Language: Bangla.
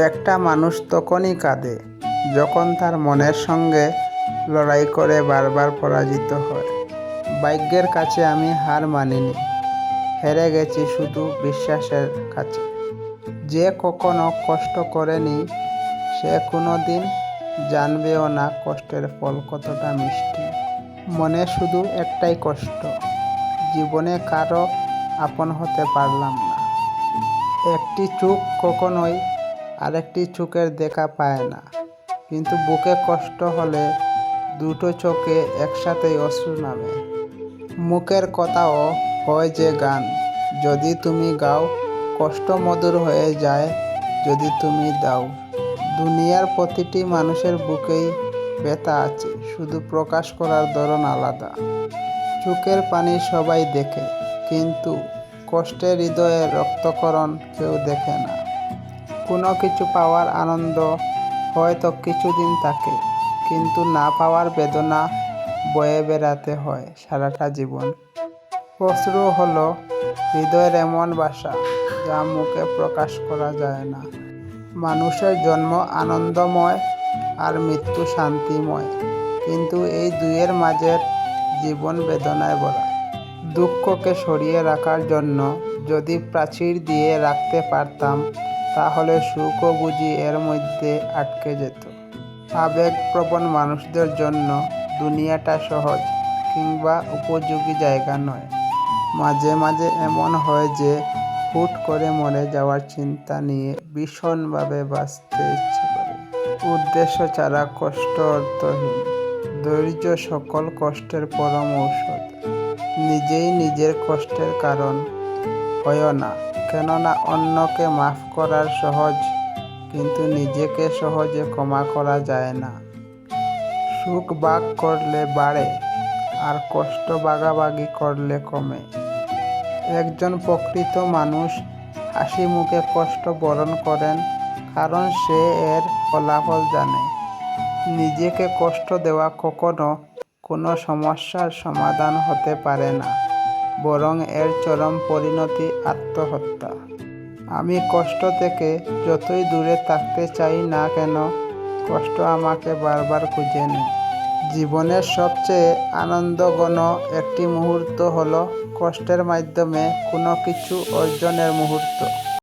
একটা মানুষ তখনই কাঁদে যখন তার মনের সঙ্গে লড়াই করে বারবার পরাজিত হয়। ভাগ্যের কাছে আমি হার মানিনি, হেরে গেছি শুধু বিশ্বাসের কাছে। যে কখনো কষ্ট করেনি সে কোনো দিন জানবেও না কষ্টের ফল কতটা মিষ্টি। মনে শুধু একটাই কষ্ট, জীবনে কারো আপন হতে পারলাম না। একটি চোখ কখনোই আরেকটি চোখের দেখা পায় না, কিন্তু বুকে কষ্ট হলে দুটো চোখে একসাথেই অশ্রু নামে। মুখের কথাও হয় যে গান, যদি তুমি গাও। কষ্ট মধুর হয়ে যায় যদি তুমি দাও। দুনিয়ার প্রতিটি মানুষের বুকেই ব্যথা আছে, শুধু প্রকাশ করার ধরন আলাদা। চোখের পানি সবাই দেখে, কিন্তু কষ্টের হৃদয়ের রক্তক্ষরণ কেউ দেখে না। কোনো কিছু পাওয়ার আনন্দ হয়তো কিছুদিন থাকে, কিন্তু না পাওয়ার বেদনা বয়ে বেড়াতে হয় সারাটা জীবন। অশ্রু হলো হৃদয়ের এমন ভাষা যা মুখে প্রকাশ করা যায় না। মানুষের জন্ম আনন্দময় আর মৃত্যু শান্তিময়, কিন্তু এই দুইয়ের মাঝের জীবন বেদনায় ভরা। দুঃখকে সরিয়ে রাখার জন্য যদি প্রাচীর দিয়ে রাখতে পারতাম, তাহলে সুখও বুঝি এর মধ্যে আটকে যেত। আবেগপ্রবণ মানুষদের জন্য দুনিয়াটা সহজ কিংবা উপযোগী জায়গা নয়। মাঝে মাঝে এমন হয় যে হুট করে মরে যাওয়ার চিন্তা নিয়ে ভীষণভাবে বাঁচতে ইচ্ছে করে। উদ্দেশ্য ছাড়া কষ্ট অর্থহীন। ধৈর্য সকল কষ্টের পরম ঔষধ। নিজেই নিজের কষ্টের কারণ হয়ো না, কেননা অন্যকে মাফ করার সহজ, কিন্তু নিজেকে সহজে ক্ষমা করা যায় না। সুখ ভাগ করলে বাড়ে, আর কষ্ট ভাগাভাগি করলে কমে। একজন প্রকৃত মানুষ হাসি মুখে কষ্ট বরণ করেন, কারণ সে এর ফলাফল জানে। নিজেকে কষ্ট দেওয়া কখনো কোনো সমস্যার সমাধান হতে পারে না, বরং এর চরম পরিণতি আত্মহত্যা। আমি কষ্ট থেকে যতই দূরে থাকতে চাই না কেন, কষ্ট আমাকে বারবার খুঁজে নেয়। জীবনের সবচেয়ে আনন্দঘন একটি মুহূর্ত হলো কষ্টের মাধ্যমে কোনো কিছু অর্জনের মুহূর্ত।